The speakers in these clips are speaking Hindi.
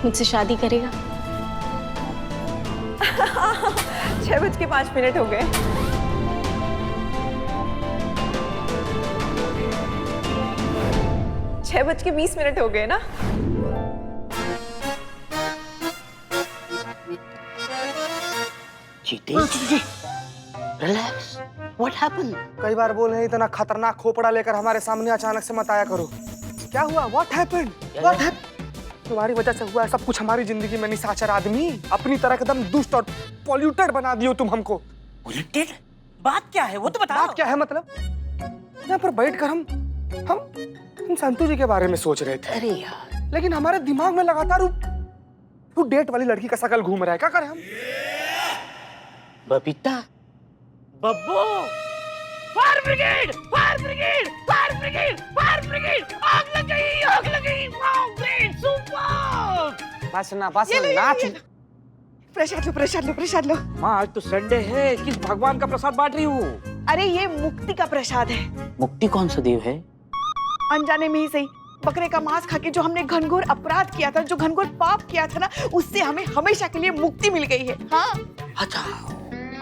मुझसे शादी करेगा? 6:05 हो गए। छह बज के 20 हो गए ना। चीते, रिलैक्स। What happened? कई बार बोल रहे हैं इतना खतरनाक खोपड़ा लेकर हमारे सामने अचानक से मत आया करो। क्या हुआ? What happened? What happened? तुम्हारी वजह से हुआ है सब कुछ हमारी जिंदगी में। निशाचर आदमी, अपनी तरह एकदम दुष्ट और पॉल्यूटेड बना दियो तुम हमको। पॉल्यूटेड? बात क्या है वो तो बताओ। बात क्या है मतलब? यहाँ पर बैठकर हम संतू जी के बारे में सोच रहे थे। अरे यार, लेकिन हमारे दिमाग में लगातार वो डेट वाली लड़की का शकल घूम रहा है। क्या करें हम? Babita, Babbu, fire brigade, fire brigade, fire brigade, fire brigade, आग लग गई, आग लग गई। Wow, great, super. बस ना नाच। प्रसाद लो। माँ, आज तो संडे है, किस भगवान का प्रसाद बांट रही हूँ? अरे ये मुक्ति का प्रसाद है। मुक्ति कौन सा देव है? अनजाने में ही सही, बकरे का मांस खा के जो हमने घनघोर अपराध किया था, जो घनघोर पाप किया था ना, उससे हमें हमेशा के लिए मुक्ति मिल गई है। हाँ, अच्छा,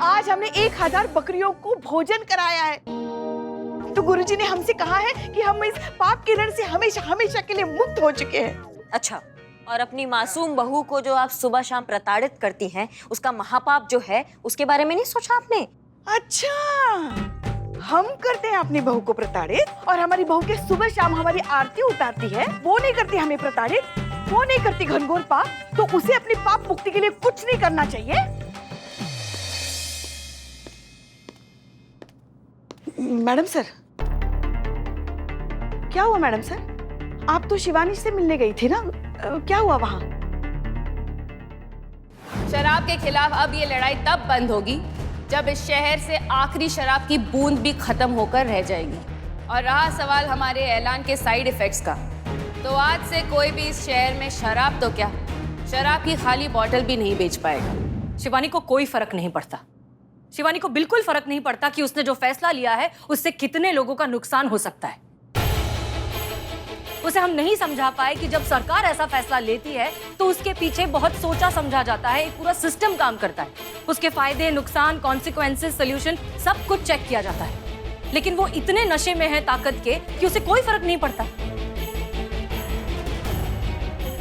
आज हमने 1000 बकरियों को भोजन कराया है। तो गुरुजी ने हमसे कहा है कि हम इस पाप के रण से हमेशा हमेशा के लिए मुक्त हो चुके हैं। अच्छा, और अपनी मासूम बहू को जो आप सुबह शाम प्रताड़ित करती हैं, उसका महापाप जो है, उसके बारे में नहीं सोचा आपने? अच्छा, हम करते हैं अपनी बहू को प्रताड़ित, और हमारी बहू के सुबह शाम हमारी आरती उतारती है, वो नहीं करती हमें प्रताड़ित, वो नहीं करती घनघोर पाप, तो उसे अपनी पाप मुक्ति के लिए कुछ नहीं करना चाहिए? मैडम सर, क्या हुआ मैडम सर? आप तो शिवानी से मिलने गई थी ना, क्या हुआ वहाँ? शराब के खिलाफ अब ये लड़ाई तब बंद होगी जब इस शहर से आखिरी शराब की बूंद भी खत्म होकर रह जाएगी। और रहा सवाल हमारे ऐलान के साइड इफेक्ट्स का, तो आज से कोई भी इस शहर में शराब तो क्या, शराब की खाली बोतल भी नहीं बेच पाएगा। शिवानी को कोई फर्क नहीं पड़ता। शिवानी को बिल्कुल फर्क नहीं पड़ता कि उसने जो फैसला लिया है उससे कितने लोगों का नुकसान हो सकता है। उसे हम नहीं समझा पाए कि जब सरकार ऐसा फैसला लेती है तो उसके पीछे बहुत सोचा समझा जाता है, एक पूरा सिस्टम काम करता है। उसके फायदे, नुकसान, कॉन्सिक्वेंसेस, सोल्यूशन सब कुछ चेक किया जाता है। लेकिन वो इतने नशे में है ताकत के कि उसे कोई फर्क नहीं पड़ता।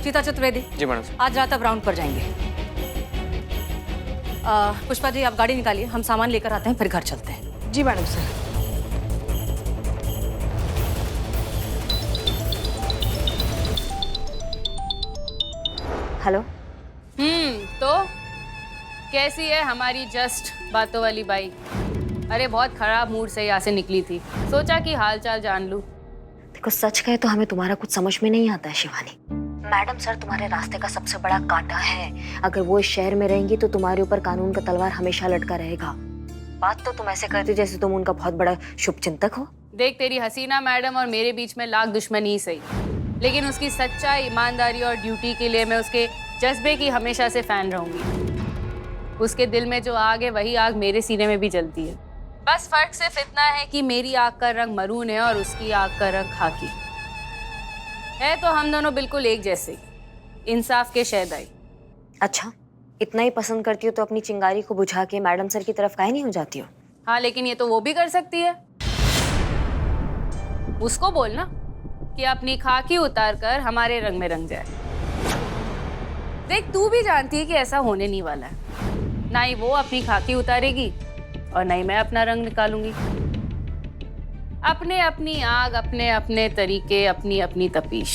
चीता चतुर्वेदी जी मैडम। आज रात अब राउंड पर जाएंगे। पुष्पा जी, आप गाड़ी निकालिए, हम सामान लेकर आते हैं, फिर घर चलते हैं। जी मैडम सर। हेलो। तो कैसी है हमारी जस्ट बातों वाली बाई? अरे बहुत खराब मूड से यहाँ से निकली थी, सोचा कि हाल चाल जान लूं। देखो, सच कहे तो हमें तुम्हारा कुछ समझ में नहीं आता है शिवानी। मैडम सर तुम्हारे रास्ते का सबसे बड़ा कांटा है। अगर वो इस शहर में रहेंगी तो तुम्हारे ऊपर कानून का तलवार हमेशा लटका रहेगा। बात तो तुम ऐसे करती जैसे तुम उनका बहुत बड़ा शुभचिंतक हो। देख, तेरी हसीना मैडम और मेरे बीच में लाख दुश्मनी ही सही, लेकिन उसकी सच्चाई, ईमानदारी और ड्यूटी के लिए मैं उसके जज्बे की हमेशा से फैन रहूंगी। उसके दिल में जो आग है वही आग मेरे सीने में भी जलती है। बस फर्क सिर्फ इतना है कि मेरी आग का रंग मरून है और उसकी आग का रंग खाकी है। तो हम दोनों बिल्कुल एक जैसे, इंसाफ के शहदाई। अच्छा, इतना ही पसंद करती हो तो अपनी चिंगारी को बुझा के मैडम सर की तरफ काहे नहीं हो जाती हो? हाँ, लेकिन ये तो वो भी कर सकती है। उसको बोलना कि अपनी खाकी उतार कर हमारे रंग में रंग जाए। देख, तू भी जानती है कि ऐसा होने नहीं वाला है। ना ही वो अपनी खाकी उतारेगी और ना ही मैं अपना रंग निकालूंगी। अपने अपनी आग, अपने अपने तरीके, अपनी अपनी तपीश,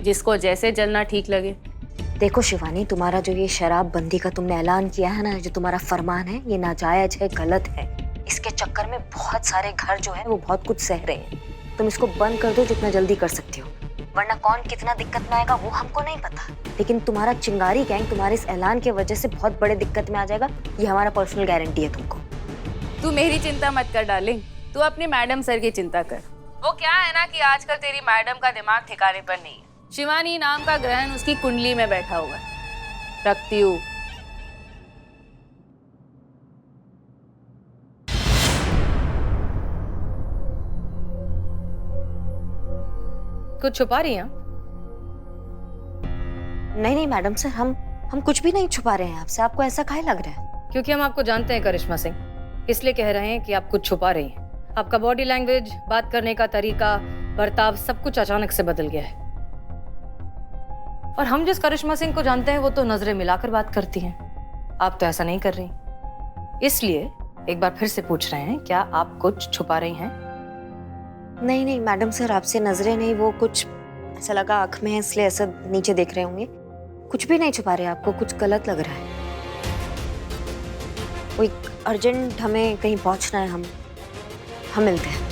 जिसको जैसे जलना ठीक लगे। देखो शिवानी, तुम्हारा जो ये शराब बंदी का तुमने ऐलान किया है ना, जो तुम्हारा फरमान है, ये नाजायज है, गलत है। इसके चक्कर में बहुत सारे घर जो है वो बहुत कुछ सह रहे हैं। तुम इसको बंद कर दो जितना जल्दी कर सकती हो, वरना कौन कितना दिक्कत में आएगा वो हमको नहीं पता। लेकिन तुम्हारा चिंगारी गैंग तुम्हारे इस ऐलान की वजह से बहुत बड़े दिक्कत में आ जाएगा, ये हमारा पर्सनल गारंटी है तुमको। तू मेरी चिंता मत कर डार्लिंग, तू अपने मैडम सर की चिंता कर। वो क्या है ना कि आजकल तेरी मैडम का दिमाग ठिकाने पर नहीं है। शिवानी नाम का ग्रहण उसकी कुंडली में बैठा हुआ है। रखती हूँ। कुछ छुपा रही हैं? नहीं नहीं मैडम सर, हम कुछ भी नहीं छुपा रहे हैं आपसे। आपको ऐसा काहे लग रहा है? क्योंकि हम आपको जानते हैं करिश्मा सिंह, इसलिए कह रहे हैं कि आप कुछ छुपा रही हैं। आपका बॉडी लैंग्वेज, बात करने का तरीका, बर्ताव सब कुछ अचानक से बदल गया है। और हम जिस करिश्मा सिंह को जानते हैं वो तो नजरें मिलाकर बात करती हैं। आप तो ऐसा नहीं कर रही। इसलिए एक बार फिर से पूछ रहे हैं, क्या आप कुछ छुपा रही हैं? नहीं नहीं मैडम सर, आपसे नजरें नहीं, वो कुछ ऐसा लगा आंख में है इसलिए ऐसा नीचे देख रहे होंगे। कुछ भी नहीं छुपा रहे। आपको कुछ गलत लग रहा है। कोई अर्जेंट हमें कहीं पहुंचना है। हम मिलते हैं।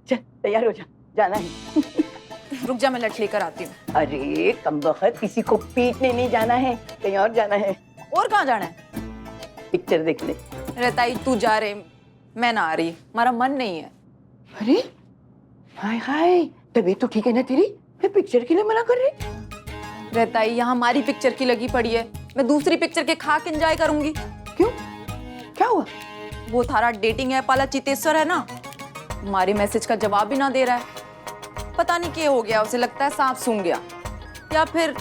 चल तैयार हो जा, जाना है। रुक जा, मैं लट लेकर आती हूँ। अरे कमबख्त, किसी को पीटने नहीं जाना है, कहीं और जाना है। और कहाँ जाना है? पिक्चर देखने। रहताई तू जा रहे, मैं ना आ रही, हमारा मन नहीं है। अरे हाय हाय, तबीयत तो ठीक है ना तेरी? फिर पिक्चर के लिए मना कर रही? रहताई यहाँ हमारी पिक्चर की लगी पड़ी है, मैं दूसरी पिक्चर के खाक एंजॉय करूंगी। क्यों, क्या हुआ? वो थारा डेटिंग ऐप वाला चितेश्वर है ना, हमारे मैसेज का जवाब भी ना दे रहा है। पता नहीं क्या हो गया, उसे लगता है सांप सूंघ गया, या फिर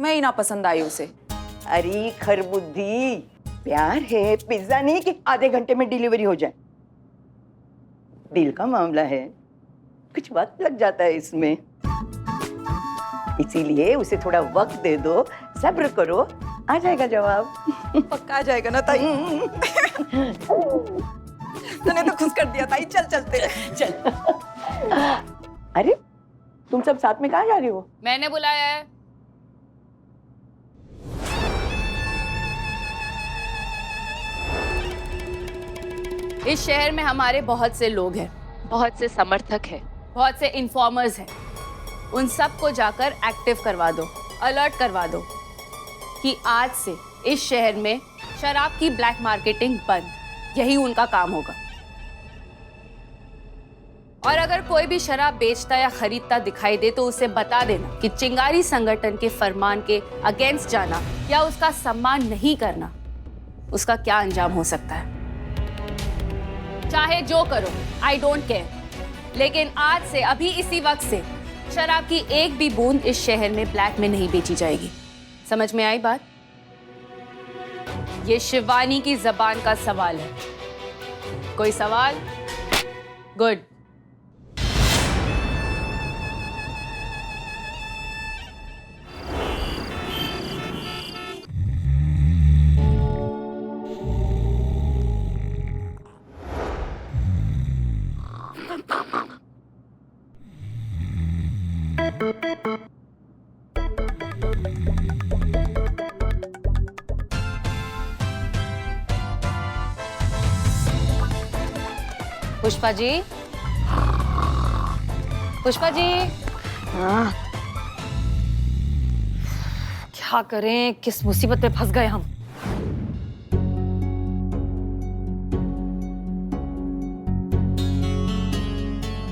मैं ही ना पसंद आई उसे। अरे खरबुद्धि, प्यार है, पिज्जा नहीं कि आधे घंटे में डिलीवरी हो जाए। दिल का मामला है, कुछ वक्त लग जाता है इसमें। इसीलिए उसे थोड़ा वक्त दे दो, सब्र करो, आ जाएगा जवाब। पक्का आ जाएगा ना ताई? तूने तो खुश कर दिया ताई, चल चलते हैं। चल। अरे तुम सब साथ में कहाँ जा रही हो? मैंने बुलाया है। इस शहर में हमारे बहुत से लोग हैं, बहुत से समर्थक हैं, बहुत से इन्फॉर्मर्स हैं। उन सब को जाकर एक्टिव करवा दो, अलर्ट करवा दो कि आज से इस शहर में शराब की ब्लैक मार्केटिंग बंद। यही उनका काम होगा। और अगर कोई भी शराब बेचता या खरीदता दिखाई दे तो उसे बता देना कि चिंगारी संगठन के फरमान के अगेंस्ट जाना या उसका सम्मान नहीं करना, उसका क्या अंजाम हो सकता है। चाहे जो करो, आई डोंट केयर, लेकिन आज से, अभी इसी वक्त से शराब की एक भी बूंद इस शहर में ब्लैक में नहीं बेची जाएगी। समझ में आई बात? ये शिवानी की जबान का सवाल है। कोई सवाल? गुड। पुष्पा जी, पुष्पा जी। हाँ, क्या करें, किस मुसीबत में फंस गए हम।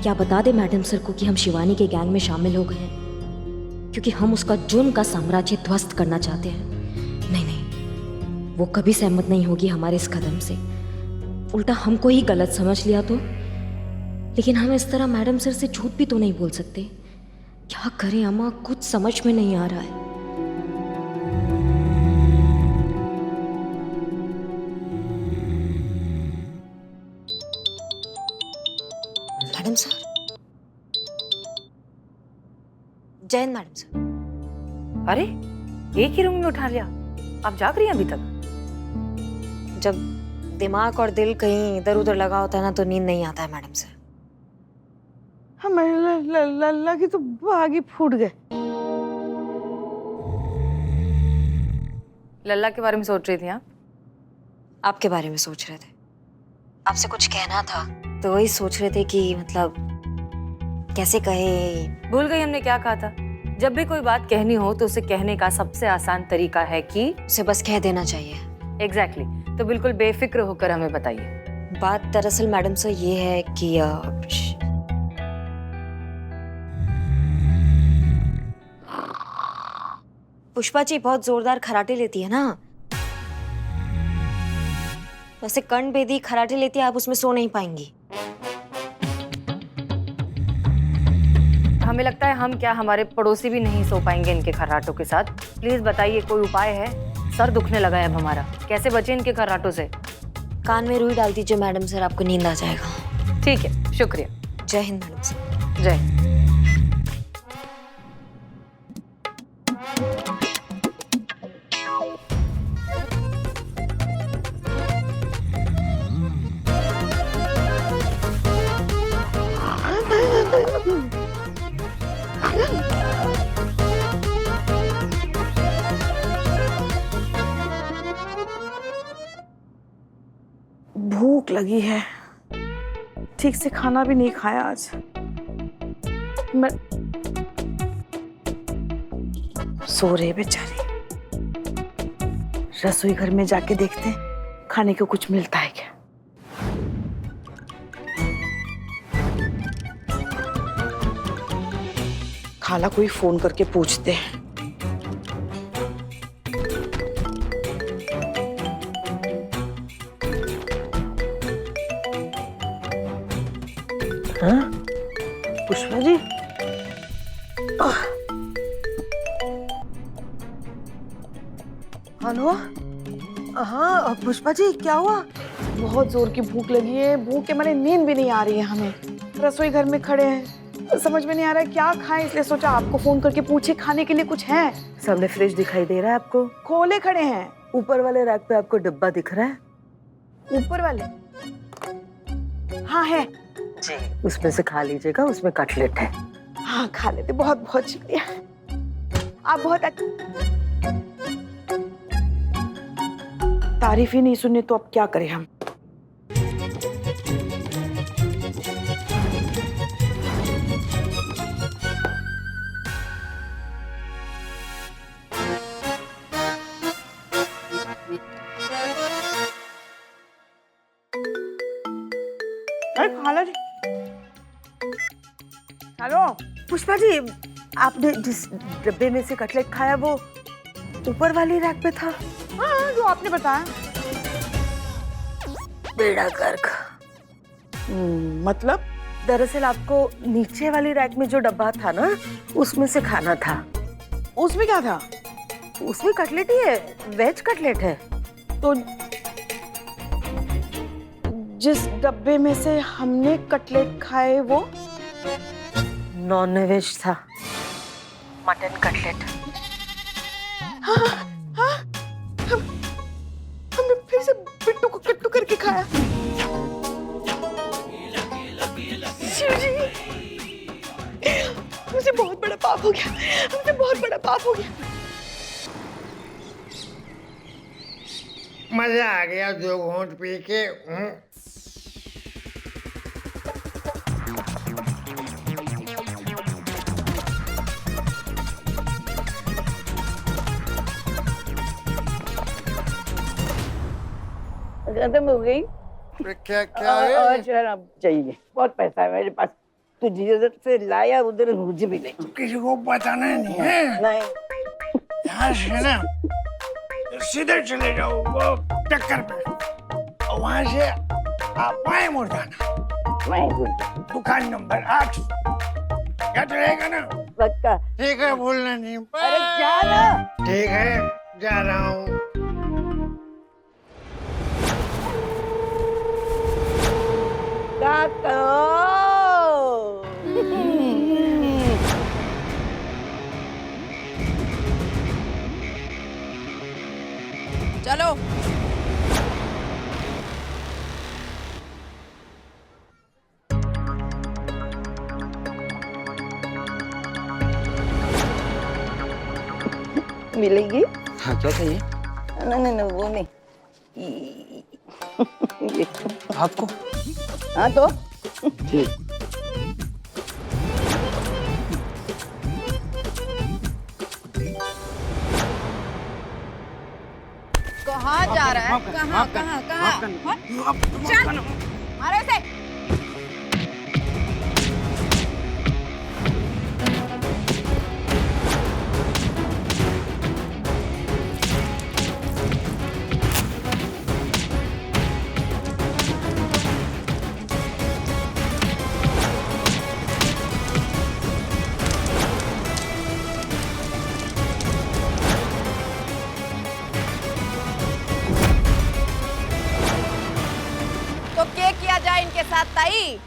क्या बता दे मैडम सर को कि हम शिवानी के गैंग में शामिल हो गए हैं, क्योंकि हम उसका जुर्म का साम्राज्य ध्वस्त करना चाहते हैं। नहीं नहीं, वो कभी सहमत नहीं होगी हमारे इस कदम से। उल्टा हमको ही गलत समझ लिया तो। लेकिन हम इस तरह मैडम सर से झूठ भी तो नहीं बोल सकते। क्या करें अम्मा, कुछ समझ में नहीं आ रहा है। मैडम सर, जय मैडम सर। अरे एक ही रूम में उठा लिया, आप जाग रही हैं अभी तक? जब दिमाग और दिल कहीं इधर उधर लगा होता है ना तो नींद नहीं आता है मैडम सर। हमें लगी तो भाग ही फूट गए। लल्ला के बारे में सोच रही थी आप? आपके बारे में सोच रहे थे। आपसे कुछ कहना था तो वही सोच रहे थे कि मतलब कैसे कहे? भूल गई हमने क्या कहा था? जब भी कोई बात कहनी हो तो उसे कहने का सबसे आसान तरीका है कि उसे बस कह देना चाहिए। एग्जैक्टली। तो बिल्कुल बेफिक्र होकर हमें बताइए। बात दरअसल मैडम से ये है कि पुष्पा जी बहुत जोरदार खराटे लेती है ना, वैसे कर्ण बेदी खराटे लेती है, आप उसमें सो नहीं पाएंगी। हमें लगता है हम क्या हमारे पड़ोसी भी नहीं सो पाएंगे इनके खर्राटों के साथ। प्लीज बताइए कोई उपाय है? सर दुखने लगा है अब हमारा, कैसे बचे इनके खर्राटों से? कान में रुई डाल दीजिए मैडम सर, आपको नींद आ जाएगा। ठीक है, शुक्रिया। जय हिंद मैडम सर। जय हिंद। भूख लगी है, ठीक से खाना भी नहीं खाया आज। मैं सो रहे बेचारे। रसोई घर में जाके देखते हैं खाने को कुछ मिलता है क्या। खाला कोई फोन करके पूछते हैं। हाँ? पुष्पा जी, हेलो। हाँ पुष्पा जी, क्या हुआ? बहुत जोर की भूख लगी है, भूख के मारे नींद भी नहीं आ रही है हमें। रसोई घर में खड़े हैं, समझ में नहीं आ रहा है क्या खाएं, इसलिए सोचा आपको फोन करके पूछे खाने के लिए कुछ है। सामने फ्रिज दिखाई दे रहा है आपको? खोले खड़े हैं। ऊपर वाले रैक पे आपको डिब्बा दिख रहा है? ऊपर वाले? हाँ है जी, उसमें से खा लीजिएगा, उसमें कटलेट है। हाँ खा लेते, बहुत बहुत शुक्रिया, आप बहुत तारीफ ही नहीं सुने तो अब क्या करें हम। अरे खाला जी, हेलो। पुष्पा जी, आपने जिस डिब्बे में से कटलेट खाया वो ऊपर वाली रैक पे था? हाँ जो आपने बताया। बेड़ा गर्क। मतलब? दरअसल आपको नीचे वाली रैक में जो डब्बा था ना, उसमें से खाना था। उसमें क्या था? उसमें कटलेट ही है, वेज कटलेट है। तो जिस डब्बे में से हमने कटलेट खाए वो नॉन वेज था, मटन कटलेट। हाँ, हाँ, हमने फिर से बिट्टू को कट्टू करके खाया। शिव जी, मुझे बहुत बड़ा पाप हो गया, मुझे बहुत बड़ा पाप हो गया। मजा आ गया दो घूंट पी के। खत्म हो गई। क्या क्या है? और शराब चाहिए, बहुत पैसा है मेरे पास। तू जिधर से लाया उधर मुझे भी नहीं। किसी को बताना नहीं है। नहीं। यहाँ से ना सीधे चले जाओ वो टक्कर पे, और वहाँ से आप बाएं मुड़ जाना। मैं दुकान नंबर 8 याद रहेगा ना? पक्का। ठीक है, भूलना नहीं। अरे क्या ना? ठीक है, जा रहा हूँ। चलो। मिलेगी? हाँ, क्या चाहिए नहीं वो नहीं। ये। आपको? हाँ तो ठीक। कहाँ जा रहा है? कहाँ कहाँ कहाँ? चल मारो इसे। तो क्या किया जाए इनके साथ ताई?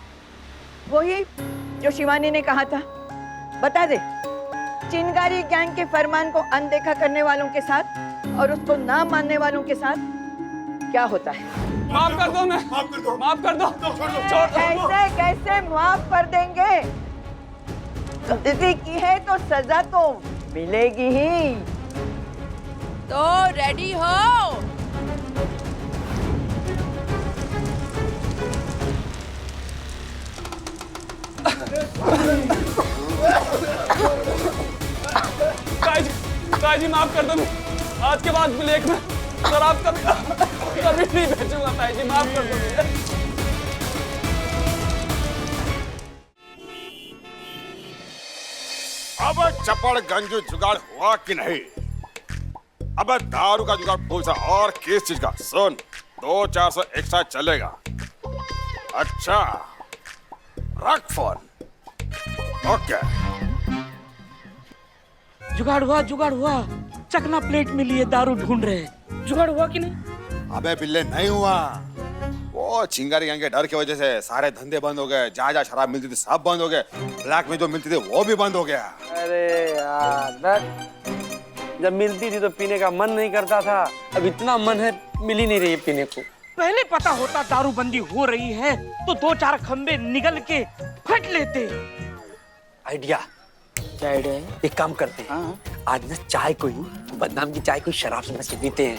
वही जो शिवानी ने कहा था, बता दे। चिंगारी गैंग के फरमान को अनदेखा करने वालों के साथ और उसको ना मानने वालों के साथ क्या होता है? माफ कर दो, मैं माफ कर दो। कैसे कैसे माफ कर देंगे? गलती की है तो सजा तो मिलेगी ही। तो रेडी हो? ताई जी माफ कर दो, आज के बाद ब्लैक में शराब कभी नहीं बेचूंगा। ताई जी माफ कर दो मुझे। अब चपड़गंज जुगाड़ हुआ कि नहीं? अब दारू का जुगाड़ भूल सा, और किस चीज का? सुन, 200-400 एक्स्ट्रा चलेगा। अच्छा, रख फोन। ओके। जुगाड़ हुआ। चकना प्लेट में लिए दारू ढूंढ रहे हैं। जुगाड़ हुआ कि नहीं? अबे बिल्ले नहीं हुआ। वो चिंगारी गैंग के डर की वजह से सारे धंधे बंद हो गए। जहाँ शराब मिलती थी सब बंद हो गए। ब्लैक में जो मिलती थी वो भी बंद हो गया। अरे यार, जब मिलती थी तो पीने का मन नहीं करता था। अब इतना मन है, मिल ही नहीं रही है पीने को। पहले पता होता दारूबंदी हो रही है तो 2-4 खंबे निगल के फट लेते। आइडिया। क्या आइडिया है? एक काम करते हैं, आज ना चाय को ही, बदनाम की चाय को शराब से बस पीते हैं।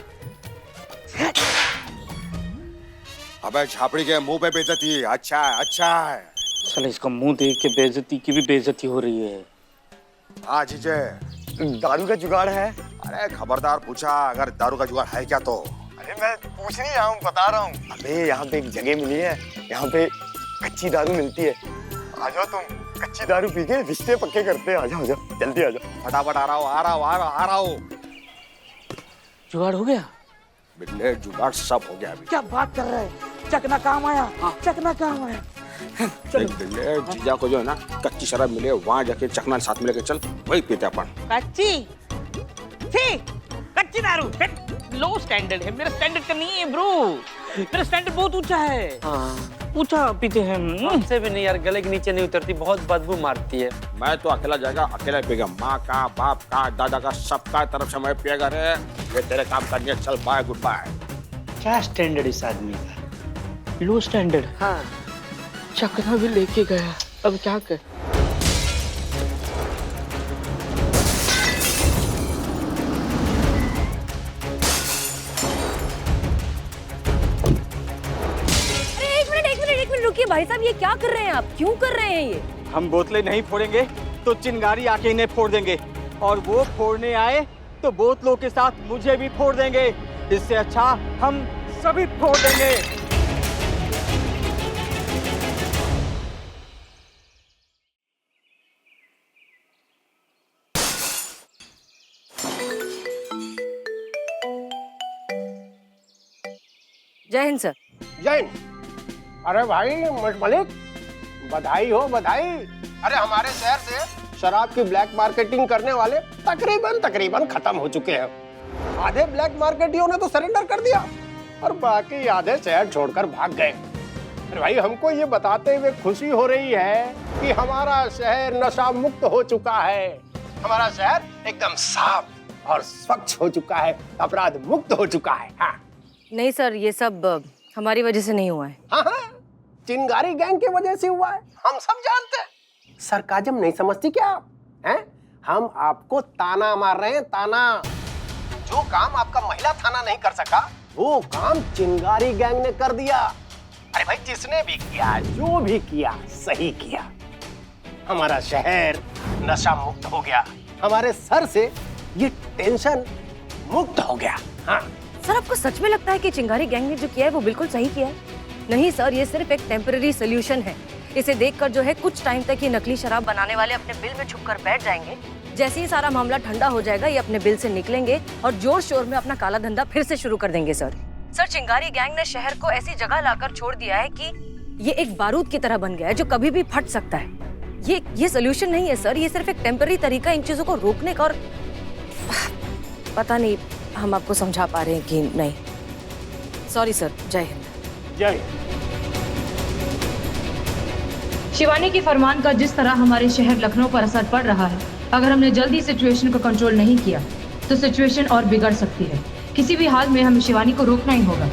अबे झापड़ी के मुंह पे बेइज्जती। अच्छा है। साला इसका मुंह देख के बेइज्जती की भी बेइज्जती हो रही है। हाँ जीजे, दारू का जुगाड़ है? अरे खबरदार पूछा अगर दारू का जुगाड़ है क्या तो। अरे मैं पूछ नहीं रहा हूँ, बता रहा हूँ। अबे यहाँ पे एक जगह मिली है, यहाँ पे कच्ची दारू मिलती है। आ जाओ तुम, कच्ची दारू पी के रिश्ते पक्के करते हैं। आ जाओ जल्दी आ जाओ। फटाफट आ रहा हूँ। जुगाड़ हो गया? बिल्ले जुगाड़ सब हो गया अभी। क्या बात कर रहे हैं? चकना काम आया। चकना काम आया। देख बिल्ले, जीजा को जो है ना कच्ची शराब मिले, वहाँ जाके चकना साथ में लेके चल, वही पीते अपन। कच्ची दारू लो स्टैंडर्ड है। मेरा स्टैंडर्ड का नहीं है ब्रो। मेरा स्टैंडर्ड बहुत ऊंचा है। ऊंचा पीते हैं। हमसे भी नहीं यार, गले के नीचे नहीं उतरती, बहुत बदबू मारती है। मैं तो अकेला जाएगा, अकेला पिएगा। माँ का, बाप का, दादा का, सबका तरफ से मैं पिएगा रे। ये तेरे काम करनी है, चल बाय गुड बाय। क्या स्टैंडर्ड इस आदमी का? लो स्टैंडर्ड। हाँ, चकना भी लेके गया, अब क्या कर? एक मिनट रुकिए भाई साहब, ये क्या कर रहे हैं आप? क्यों कर रहे हैं ये? हम बोतलें नहीं फोड़ेंगे तो चिंगारी आके इन्हें फोड़ देंगे, और वो फोड़ने आए तो बोतलों के साथ मुझे भी फोड़ देंगे। इससे अच्छा हम सभी फोड़ देंगे। जय हिंद सर। जय हिंद। अरे भाई मलिक, बधाई हो बधाई। अरे हमारे शहर से शराब की ब्लैक मार्केटिंग करने वाले तकरीबन खत्म हो चुके हैं। आधे ब्लैक मार्केटियों ने तो सरेंडर कर दिया और बाकी आधे शहर छोड़कर भाग गए। अरे भाई, हमको ये बताते हुए खुशी हो रही है कि हमारा शहर नशा मुक्त हो चुका है। हमारा शहर एकदम साफ और स्वच्छ हो चुका है, अपराध मुक्त हो चुका है। हाँ। नहीं सर, ये सब हमारी वजह से नहीं हुआ है। हाँ, चिंगारी गैंग की वजह से हुआ है, हम सब जानते हैं। सरकाजम नहीं समझती क्या आप? हैं? हम आपको ताना मार रहे हैं, ताना। जो काम आपका महिला थाना नहीं कर सका, वो काम चिंगारी गैंग ने कर दिया। अरे भाई, जिसने भी किया, जो भी किया, सही किया। हमारा शहर नशा मुक्त हो गया, हमारे सर से ये टेंशन मुक्त हो गया। हाँ, सर आपको सच में लगता है कि चिंगारी गैंग ने जो किया है वो बिल्कुल सही किया है? नहीं सर, ये सिर्फ एक टेम्पररी सोल्यूशन है। इसे देखकर जो है कुछ टाइम तक ये नकली शराब बनाने वाले अपने बिल में छुपकर बैठ जाएंगे। जैसे ही सारा मामला ठंडा हो जाएगा ये अपने बिल से निकलेंगे और जोर शोर में अपना काला धंधा फिर से शुरू कर देंगे। सर चिंगारी गैंग ने शहर को ऐसी जगह लाकर छोड़ दिया है कि ये एक बारूद की तरह बन गया है जो कभी भी फट सकता है। ये सोल्यूशन नहीं है सर, ये सिर्फ एक टेम्पररी तरीका इन चीजों को रोकने का। और पता नहीं हम आपको समझा पा रहे हैं कि नहीं। सॉरी सर, जय हिंद। जय हिंद। शिवानी के फरमान का जिस तरह हमारे शहर लखनऊ पर असर पड़ रहा है, अगर हमने जल्दी सिचुएशन को कंट्रोल नहीं किया तो सिचुएशन और बिगड़ सकती है। किसी भी हाल में हमें शिवानी को रोकना ही होगा।